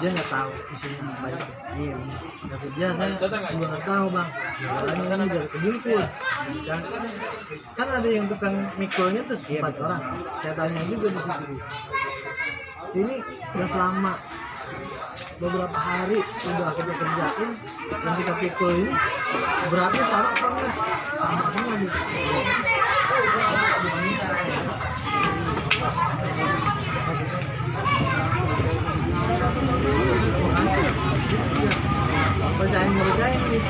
dia nggak tahu isinya apa itu. Iya, tapi dia saya juga nggak tahu bang. Jalannya kan udah kebungkus. Dan kan ada yang tukang mikulnya tuh 4 orang. Saya tanya juga di situ. Ini udah selama beberapa hari udah kita kerjain dan kita pikul ini beratnya sama apa enggak? Sama semua gitu. Percaya nggak percaya nih,